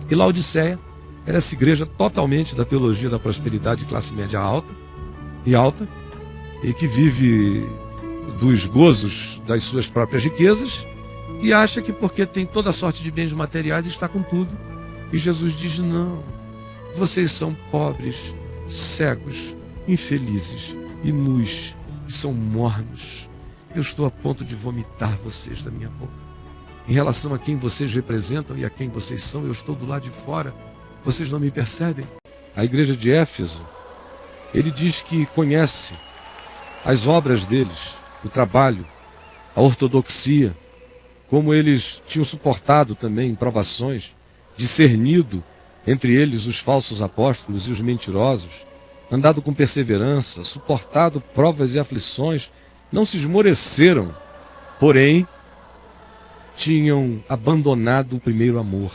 E Laodiceia era essa igreja totalmente da teologia da prosperidade de classe média alta, e que vive dos gozos das suas próprias riquezas e acha que porque tem toda sorte de bens materiais está com tudo. E Jesus diz: não, vocês são pobres, cegos, infelizes e nus, e são mornos. Eu estou a ponto de vomitar vocês da minha boca. Em relação a quem vocês representam e a quem vocês são, eu estou do lado de fora. Vocês não me percebem? A igreja de Éfeso, ele diz que conhece as obras deles, o trabalho, a ortodoxia, como eles tinham suportado também provações, discernido entre eles os falsos apóstolos e os mentirosos, andado com perseverança, suportado provas e aflições, não se esmoreceram, porém tinham abandonado o primeiro amor.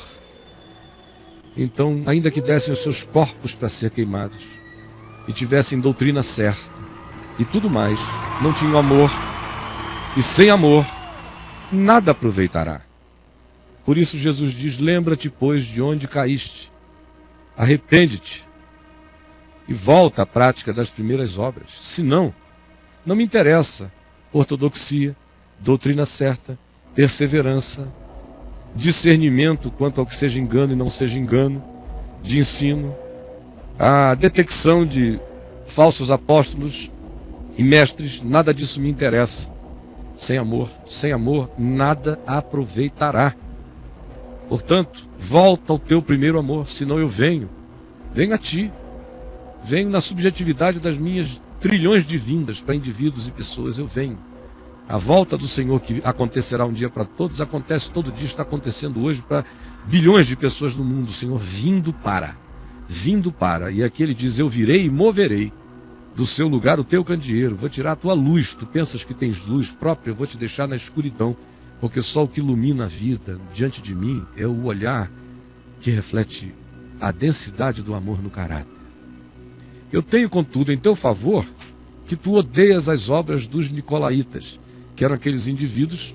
Então, ainda que dessem os seus corpos para ser queimados e tivessem doutrina certa e tudo mais, não tinham amor, e sem amor nada aproveitará. Por isso Jesus diz: lembra-te, pois, de onde caíste, arrepende-te e volta à prática das primeiras obras. Senão, não me interessa ortodoxia, doutrina certa, perseverança, discernimento quanto ao que seja engano e não seja engano, de ensino, a detecção de falsos apóstolos e mestres, nada disso me interessa. Sem amor, nada aproveitará. Portanto, volta ao teu primeiro amor, senão eu venho a ti, venho na subjetividade das minhas trilhões de vindas para indivíduos e pessoas, eu venho. A volta do Senhor, que acontecerá um dia para todos, acontece todo dia, está acontecendo hoje para bilhões de pessoas no mundo. O Senhor vindo para. E aqui ele diz: eu virei e moverei do seu lugar o teu candeeiro, vou tirar a tua luz. Tu pensas que tens luz própria, eu vou te deixar na escuridão, porque só o que ilumina a vida diante de mim é o olhar que reflete a densidade do amor no caráter. Eu tenho, contudo, em teu favor que tu odeias as obras dos nicolaítas, que eram aqueles indivíduos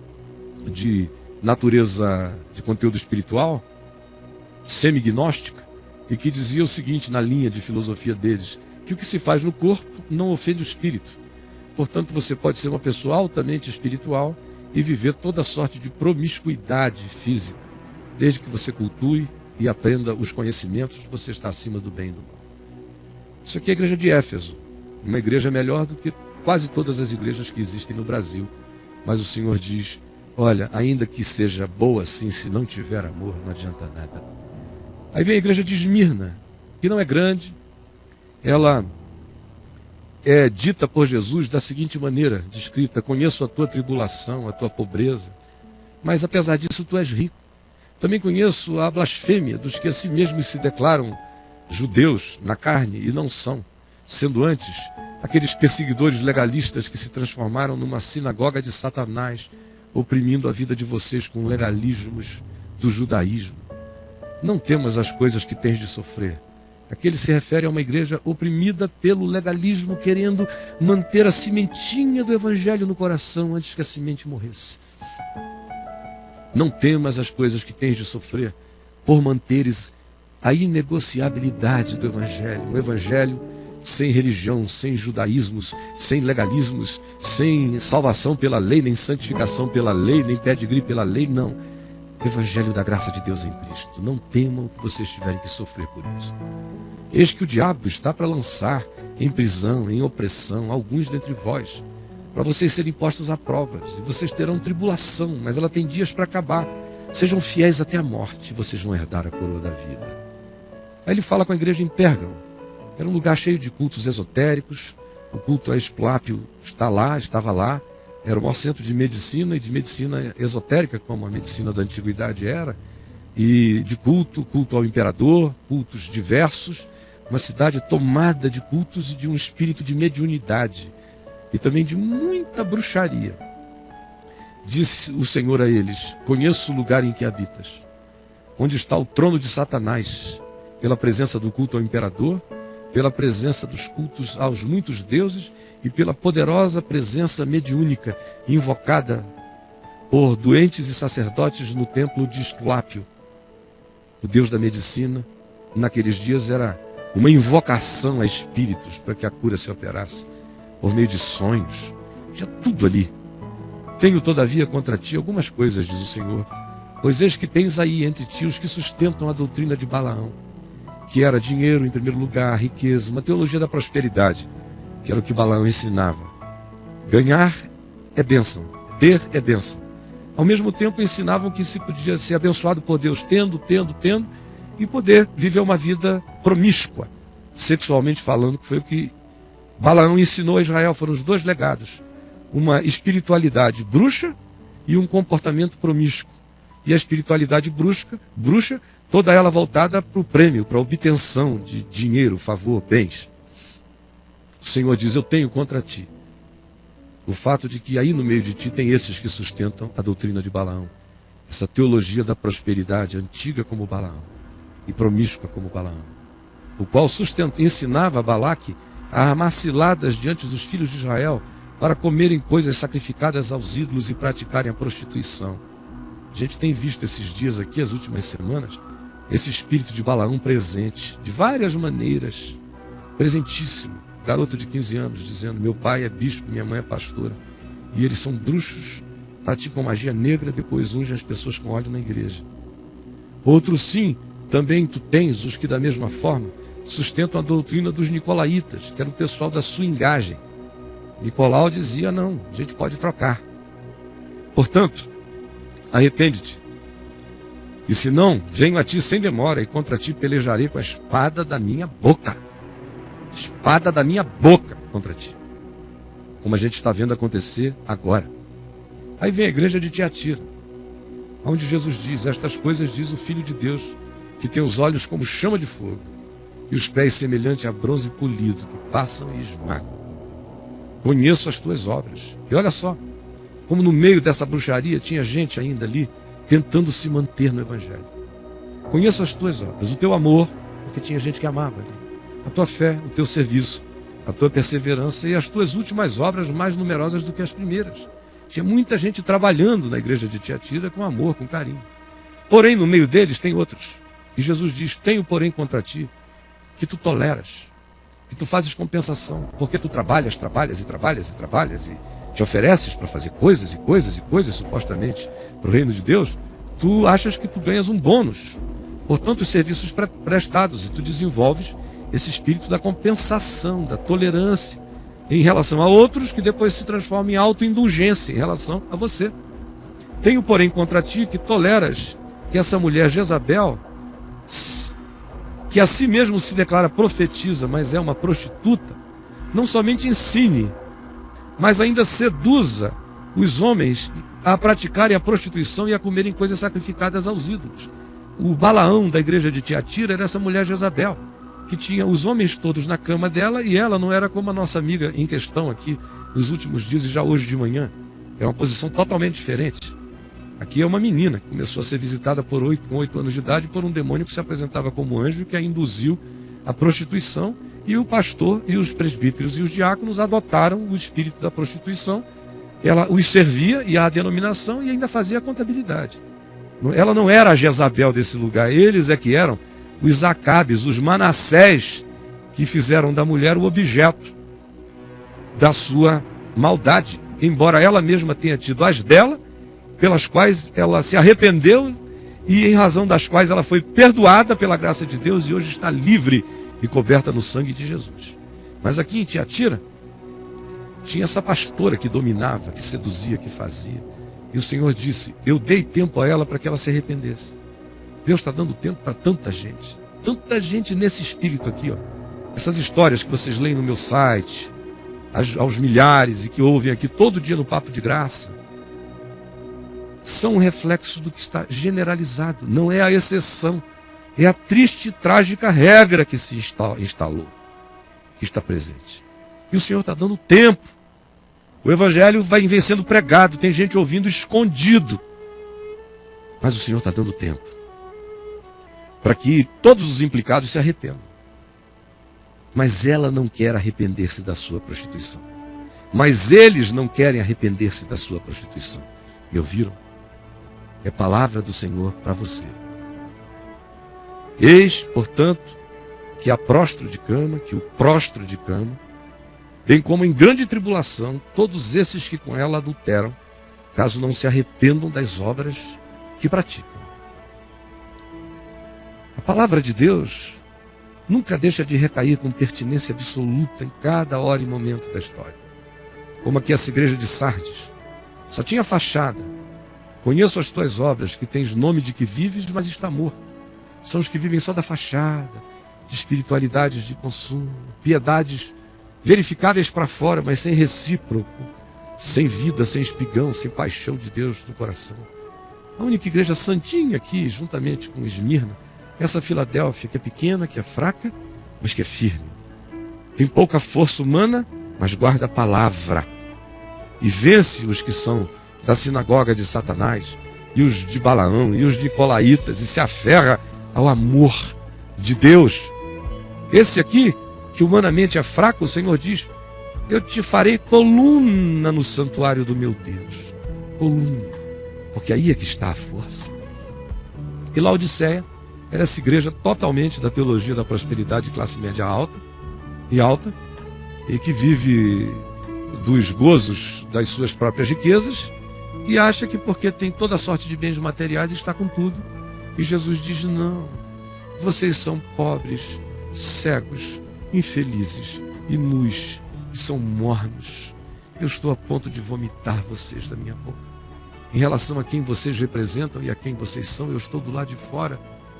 de natureza de conteúdo espiritual, semi-gnóstica, e que dizia o seguinte na linha de filosofia deles: que o que se faz no corpo não ofende o espírito. Portanto, você pode ser uma pessoa altamente espiritual e viver toda sorte de promiscuidade física. Desde que você cultue e aprenda os conhecimentos, você está acima do bem e do mal. Isso aqui é a igreja de Éfeso, uma igreja melhor do que quase todas as igrejas que existem no Brasil. Mas o Senhor diz: olha, ainda que seja boa assim, se não tiver amor, não adianta nada. Aí vem a igreja de Esmirna, que não é grande. Ela é dita por Jesus da seguinte maneira, descrita: conheço a tua tribulação, a tua pobreza, mas apesar disso tu és rico. Também conheço a blasfêmia dos que a si mesmos se declaram judeus na carne e não são, sendo antes aqueles perseguidores legalistas que se transformaram numa sinagoga de Satanás, oprimindo a vida de vocês com legalismos do judaísmo. Não temas as coisas que tens de sofrer. Aqui ele se refere a uma igreja oprimida pelo legalismo, querendo manter a sementinha do evangelho no coração antes que a semente morresse. Não temas as coisas que tens de sofrer, por manteres a inegociabilidade do evangelho. O evangelho sem religião, sem judaísmos, sem legalismos, sem salvação pela lei, nem santificação pela lei, nem pedigree pela lei, não. Evangelho da graça de Deus em Cristo. Não temam que vocês tiverem que sofrer por isso. Eis que o diabo está para lançar em prisão, em opressão, alguns dentre vós, para vocês serem postos a provas, e vocês terão tribulação, mas ela tem dias para acabar. Sejam fiéis até a morte, e vocês vão herdar a coroa da vida. Aí ele fala com a igreja em Pérgamo. Era um lugar cheio de cultos esotéricos, o culto a Esculápio estava lá, era o maior centro de medicina, e de medicina esotérica, como a medicina da antiguidade era, e de culto ao imperador, cultos diversos, uma cidade tomada de cultos e de um espírito de mediunidade, e também de muita bruxaria. Disse o Senhor a eles: conheço o lugar em que habitas, onde está o trono de Satanás, pela presença do culto ao imperador, pela presença dos cultos aos muitos deuses e pela poderosa presença mediúnica invocada por doentes e sacerdotes no templo de Esculápio. o deus da medicina. Naqueles dias era uma invocação a espíritos para que a cura se operasse por meio de sonhos. Tinha tudo ali. Tenho, todavia, contra ti algumas coisas, diz o Senhor, pois eis que tens aí entre ti os que sustentam a doutrina de Balaão, que era dinheiro em primeiro lugar, riqueza, uma teologia da prosperidade, que era o que Balaão ensinava. Ganhar é bênção, ter é bênção. Ao mesmo tempo ensinavam que se podia ser abençoado por Deus tendo, e poder viver uma vida promíscua, sexualmente falando, que foi o que Balaão ensinou a Israel. Foram os dois legados: uma espiritualidade bruxa e um comportamento promíscuo. E a espiritualidade bruxa, toda ela voltada para o prêmio, para a obtenção de dinheiro, favor, bens. O Senhor diz: eu tenho contra ti o fato de que aí no meio de ti tem esses que sustentam a doutrina de Balaão, essa teologia da prosperidade, antiga como Balaão e promíscua como Balaão, o qual ensinava a Balaque a armar ciladas diante dos filhos de Israel para comerem coisas sacrificadas aos ídolos e praticarem a prostituição. A gente tem visto esses dias aqui, as últimas semanas, esse espírito de Balaão presente, de várias maneiras, presentíssimo. Garoto de 15 anos dizendo: meu pai é bispo, minha mãe é pastora, e eles são bruxos, praticam magia negra, depois ungem as pessoas com óleo na igreja. Outro sim, também tu tens os que da mesma forma sustentam a doutrina dos nicolaítas, que era o pessoal da swingagem. Nicolau dizia: não, a gente pode trocar. Portanto, arrepende-te, e se não, venho a ti sem demora, e contra ti pelejarei com a espada da minha boca. Espada da minha boca contra ti. Como a gente está vendo acontecer agora. Aí vem a igreja de Tiatira, onde Jesus diz: estas coisas diz o Filho de Deus, que tem os olhos como chama de fogo, e os pés semelhantes a bronze polido, que passam e esmagam. Conheço as tuas obras. E olha só, como no meio dessa bruxaria tinha gente ainda ali, tentando se manter no Evangelho. Conheço as tuas obras, o teu amor, porque tinha gente que amava ali, a tua fé, o teu serviço, a tua perseverança e as tuas últimas obras mais numerosas do que as primeiras. Tinha muita gente trabalhando na igreja de Tiatira com amor, com carinho. Porém, no meio deles tem outros. E Jesus diz: tenho, porém, contra ti, que tu toleras, que tu fazes compensação, porque tu trabalhas e te ofereces para fazer coisas e coisas, supostamente, para o reino de Deus. Tu achas que tu ganhas um bônus, portanto, os serviços prestados, e tu desenvolves esse espírito da compensação, da tolerância em relação a outros, que depois se transforma em autoindulgência em relação a você. Tenho, porém, contra ti que toleras que essa mulher Jezabel, que a si mesmo se declara profetisa, mas é uma prostituta, não somente ensine, mas ainda seduza os homens a praticarem a prostituição e a comerem coisas sacrificadas aos ídolos. O Balaão da igreja de Tiatira era essa mulher Jezabel, que tinha os homens todos na cama dela, e ela não era como a nossa amiga em questão aqui nos últimos dias e já hoje de manhã. É uma posição totalmente diferente. Aqui é uma menina que começou a ser visitada com 8 anos de idade por um demônio que se apresentava como anjo, que a induziu à prostituição, e o pastor e os presbíteros e os diáconos adotaram o espírito da prostituição. Ela os servia e a denominação, e ainda fazia a contabilidade. Ela não era a Jezabel desse lugar, eles é que eram os Acabes, os Manassés, que fizeram da mulher o objeto da sua maldade, embora ela mesma tenha tido as dela, pelas quais ela se arrependeu e em razão das quais ela foi perdoada pela graça de Deus e hoje está livre e coberta no sangue de Jesus. Mas aqui em Tiatira tinha essa pastora que dominava, que seduzia, que fazia, e o Senhor disse: eu dei tempo a ela para que ela se arrependesse. Deus está dando tempo para tanta gente nesse espírito aqui, ó. Essas histórias que vocês leem no meu site, aos milhares e que ouvem aqui todo dia no Papo de Graça, são um reflexo do que está generalizado, não é a exceção, é a triste e trágica regra que se instalou, que está presente. E o Senhor está dando tempo. O Evangelho vai sendo pregado, tem gente ouvindo escondido, mas o Senhor está dando tempo para que todos os implicados se arrependam. Mas ela não quer arrepender-se da sua prostituição. Mas eles não querem arrepender-se da sua prostituição. Me ouviram? É palavra do Senhor para você. Eis, portanto, que a prostro de cama, que o prostro de cama, bem como em grande tribulação, todos esses que com ela adulteram, caso não se arrependam das obras que praticam. A palavra de Deus nunca deixa de recair com pertinência absoluta em cada hora e momento da história. Como aqui essa igreja de Sardes, só tinha fachada. Conheço as tuas obras, que tens nome de que vives, mas está morto. São os que vivem só da fachada, de espiritualidades de consumo, piedades verificáveis para fora, mas sem recíproco, sem vida, sem espigão, sem paixão de Deus no coração. A única igreja santinha aqui, juntamente com Esmirna, é essa Filadélfia, que é pequena, que é fraca, mas que é firme. Tem pouca força humana, mas guarda a palavra. E vence os que são da sinagoga de Satanás, e os de Balaão, e os de Nicolaítas, e se aferra ao amor de Deus. Esse aqui, que humanamente é fraco, o Senhor diz: eu te farei coluna no santuário do meu Deus. Coluna, porque aí é que está a força. E Laodiceia era essa igreja totalmente da teologia da prosperidade de classe média alta, e que vive dos gozos das suas próprias riquezas, e acha que porque tem toda sorte de bens materiais está com tudo. E Jesus diz: não, vocês são pobres, cegos, infelizes e nus, e são mornos. Eu estou a ponto de vomitar vocês da minha boca. Em relação a quem vocês representam e a quem vocês são, eu estou do lado de fora.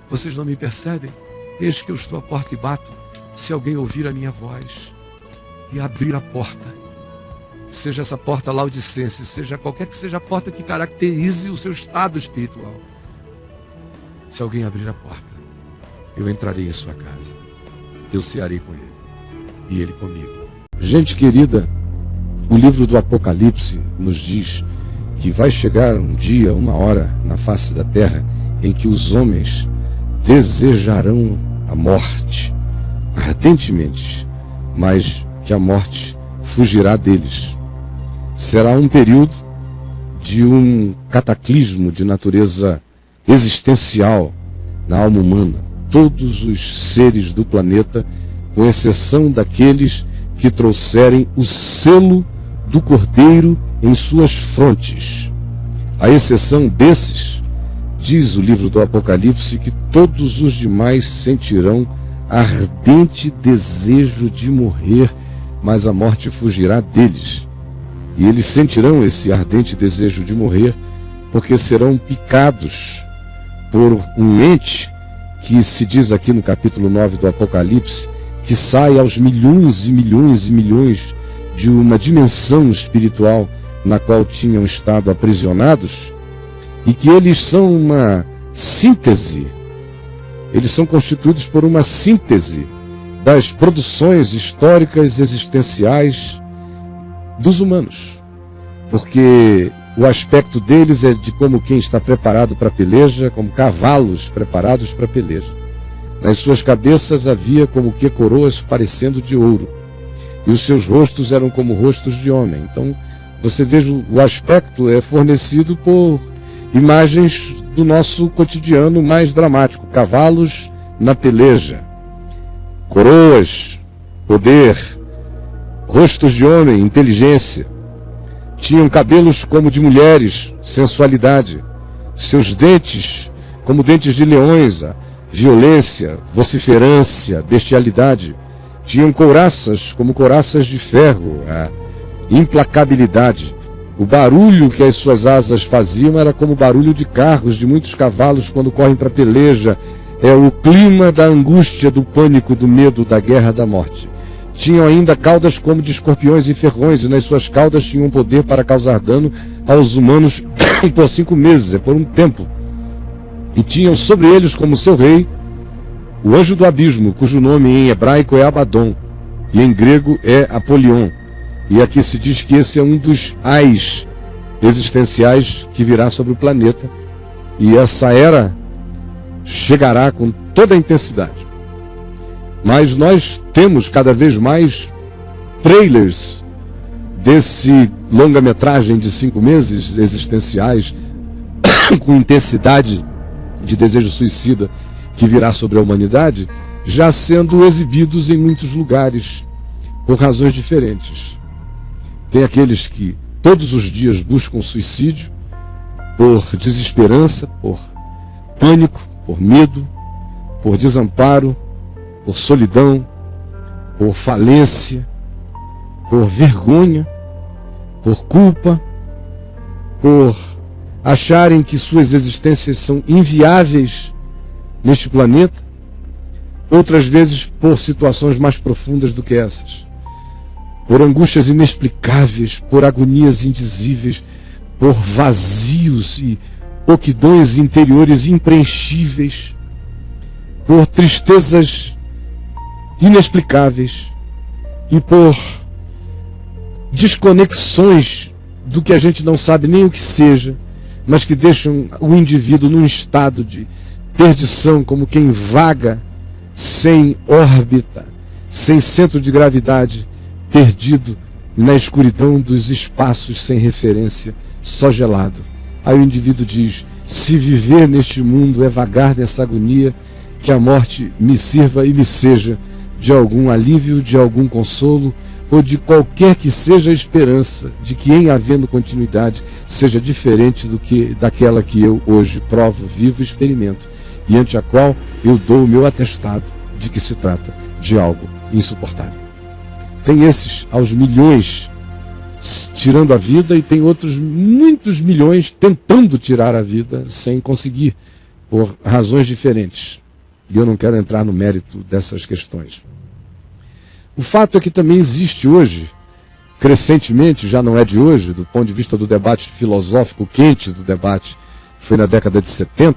Vocês não me percebem? Eis que eu estou à porta e bato. Se alguém ouvir a minha voz e abrir a porta, seja essa porta laodicense, seja qualquer que seja a porta que caracterize o seu estado espiritual, se alguém abrir a porta, eu entrarei em sua casa, eu cearei com ele e ele comigo. Gente querida, o livro do Apocalipse nos diz que vai chegar um dia, uma hora na face da terra em que os homens desejarão a morte ardentemente, mas que a morte fugirá deles. Será um período de um cataclismo de natureza existencial na alma humana. Todos os seres do planeta, com exceção daqueles que trouxerem o selo do Cordeiro em suas frontes. A exceção desses, diz o livro do Apocalipse, que todos os demais sentirão ardente desejo de morrer, mas a morte fugirá deles. E eles sentirão esse ardente desejo de morrer porque serão picados por um ente que se diz aqui no capítulo 9 do Apocalipse, que sai aos milhões e milhões e milhões de uma dimensão espiritual na qual tinham estado aprisionados, e que eles são uma síntese, eles são constituídos por uma síntese das produções históricas existenciais dos humanos, porque o aspecto deles é de como quem está preparado para a peleja, como cavalos preparados para a peleja. Nas suas cabeças havia como que coroas parecendo de ouro, e os seus rostos eram como rostos de homem. Então você veja, o aspecto é fornecido por imagens do nosso cotidiano mais dramático: cavalos na peleja, coroas, poder, rostos de homem, inteligência. Tinham cabelos como de mulheres, sensualidade. Seus dentes como dentes de leões, a violência, vociferância, bestialidade. Tinham couraças como couraças de ferro, a implacabilidade. O barulho que as suas asas faziam era como o barulho de carros, de muitos cavalos quando correm para a peleja. É o clima da angústia, do pânico, do medo, da guerra, da morte. Tinham ainda caudas como de escorpiões e ferrões, e nas suas caudas tinham poder para causar dano aos humanos por 5 meses, é por um tempo. E tinham sobre eles como seu rei o anjo do abismo, cujo nome em hebraico é Abaddon, e em grego é Apolion. E aqui se diz que esse é um dos ais existenciais que virá sobre o planeta, e essa era chegará com toda a intensidade. Mas nós temos cada vez mais trailers desse longa-metragem de 5 meses existenciais com intensidade de desejo suicida que virá sobre a humanidade, já sendo exibidos em muitos lugares, por razões diferentes. Tem aqueles que todos os dias buscam suicídio, por desesperança, por pânico, por medo, por desamparo, por solidão, por falência, por vergonha, por culpa, por acharem que suas existências são inviáveis neste planeta, outras vezes por situações mais profundas do que essas, por angústias inexplicáveis, por agonias indizíveis, por vazios e oquidões interiores impreenchíveis, por tristezas inexplicáveis e por desconexões do que a gente não sabe nem o que seja, mas que deixam o indivíduo num estado de perdição, como quem vaga sem órbita, sem centro de gravidade, perdido na escuridão dos espaços sem referência, só gelado. Aí o indivíduo diz: se viver neste mundo é vagar nessa agonia, que a morte me sirva e me seja de algum alívio, de algum consolo, ou de qualquer que seja a esperança de que, em havendo continuidade, seja diferente daquela que eu hoje provo, vivo e experimento, e ante a qual eu dou o meu atestado de que se trata de algo insuportável. Tem esses aos milhões tirando a vida, e tem outros muitos milhões tentando tirar a vida sem conseguir, por razões diferentes. E eu não quero entrar no mérito dessas questões. O fato é que também existe hoje, crescentemente, já não é de hoje, do ponto de vista do debate filosófico quente do debate, foi na década de 70,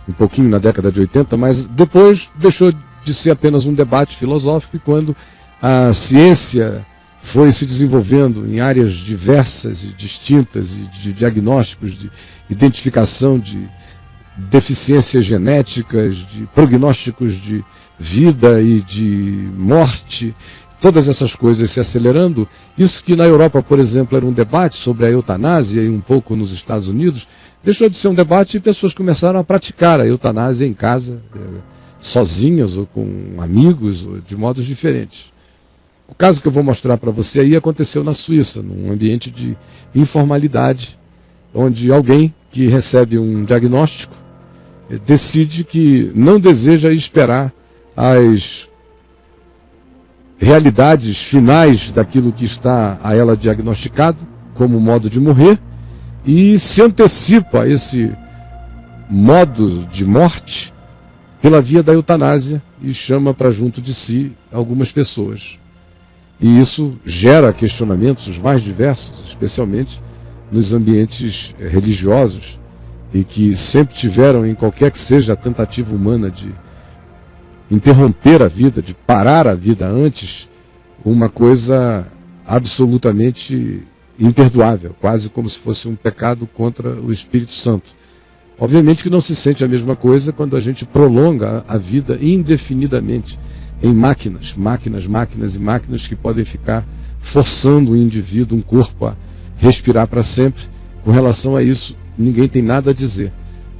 um pouquinho na década de 80, mas depois deixou de ser apenas um debate filosófico, e quando a ciência foi se desenvolvendo em áreas diversas e distintas, e de diagnósticos, de identificação de deficiências genéticas, de prognósticos de vida e de morte, todas essas coisas se acelerando, isso que na Europa, por exemplo, era um debate sobre a eutanásia, e um pouco nos Estados Unidos, deixou de ser um debate e pessoas começaram a praticar a eutanásia em casa, sozinhas ou com amigos, ou de modos diferentes. O caso que eu vou mostrar para você aí aconteceu na Suíça, num ambiente de informalidade, onde alguém que recebe um diagnóstico decide que não deseja esperar as realidades finais daquilo que está a ela diagnosticado como modo de morrer, e se antecipa a esse modo de morte pela via da eutanásia e chama para junto de si algumas pessoas. E isso gera questionamentos os mais diversos, especialmente nos ambientes religiosos, e que sempre tiveram, em qualquer que seja a tentativa humana de interromper a vida, de parar a vida antes, uma coisa absolutamente imperdoável, quase como se fosse um pecado contra o Espírito Santo. Obviamente que não se sente a mesma coisa quando a gente prolonga a vida indefinidamente em máquinas e máquinas que podem ficar forçando o indivíduo, um corpo, a respirar para sempre. Com relação a isso, ninguém tem nada a dizer.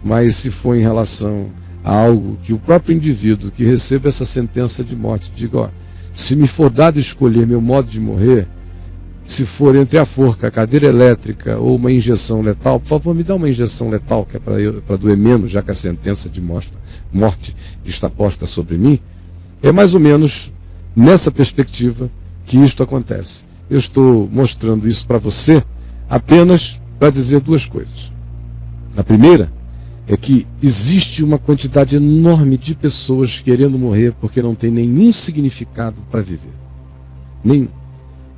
Mas se for em relação a algo que o próprio indivíduo que recebe essa sentença de morte diga: ó, se me for dado escolher meu modo de morrer, se for entre a forca, a cadeira elétrica ou uma injeção letal, por favor, me dá uma injeção letal, que é para doer menos, já que a sentença de morte está posta sobre mim. É mais ou menos nessa perspectiva que isto acontece. Eu estou mostrando isso para você apenas para dizer duas coisas. A primeira é que existe uma quantidade enorme de pessoas querendo morrer porque não tem nenhum significado para viver. Nenhum.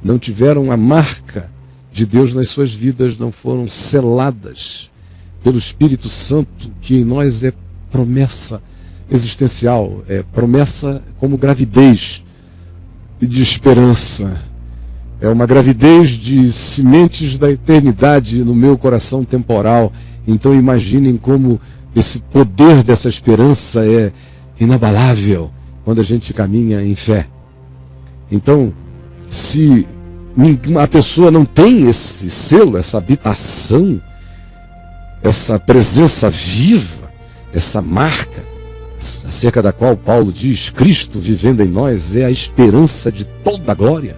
Não tiveram a marca de Deus nas suas vidas, não foram seladas pelo Espírito Santo, que em nós é promessa existencial, é promessa como gravidez de esperança. É uma gravidez de sementes da eternidade no meu coração temporal. Então imaginem como esse poder dessa esperança é inabalável quando a gente caminha em fé. Então, se a pessoa não tem esse selo, essa habitação, essa presença viva, essa marca, acerca da qual Paulo diz: Cristo vivendo em nós é a esperança de toda a glória.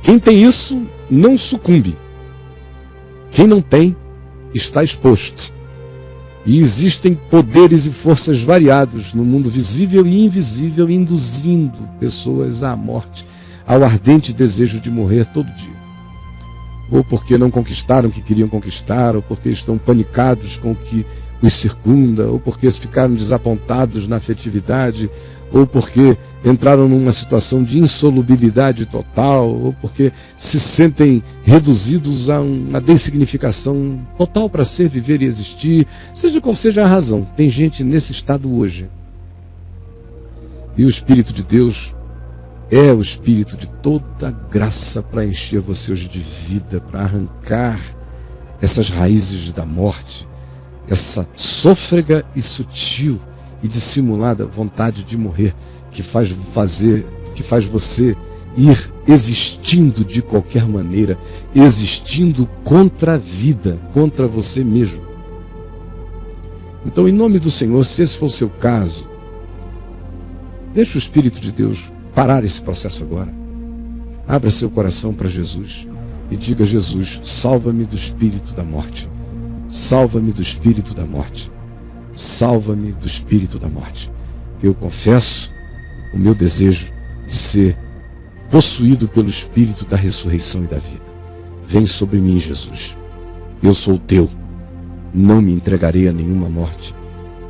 Quem tem isso não sucumbe. Quem não tem está exposto. E existem poderes e forças variados no mundo visível e invisível, induzindo pessoas à morte, ao ardente desejo de morrer todo dia. Ou porque não conquistaram o que queriam conquistar, ou porque estão panicados com o que os circunda, ou porque ficaram desapontados na afetividade, ou porque entraram numa situação de insolubilidade total, ou porque se sentem reduzidos a uma dessignificação total para ser, viver e existir, seja qual seja a razão. Tem gente nesse estado hoje. E o Espírito de Deus é o Espírito de toda graça para encher você hoje de vida, para arrancar essas raízes da morte, essa sôfrega e sutil e dissimulada vontade de morrer que faz você ir existindo de qualquer maneira, existindo contra a vida, contra você mesmo. Então, em nome do Senhor, se esse for o seu caso, deixe o Espírito de Deus parar esse processo agora. Abra seu coração para Jesus e diga: Jesus, salva-me do espírito da morte. Salva-me do espírito da morte. Salva-me do espírito da morte. Eu confesso o meu desejo de ser possuído pelo espírito da ressurreição e da vida. Vem sobre mim, Jesus. Eu sou teu. Não me entregarei a nenhuma morte.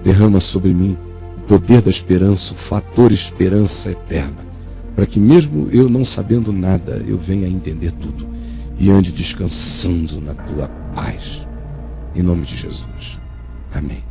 Derrama sobre mim o poder da esperança, o fator esperança eterna, para que mesmo eu não sabendo nada, eu venha a entender tudo e ande descansando na tua paz. Em nome de Jesus. Amém.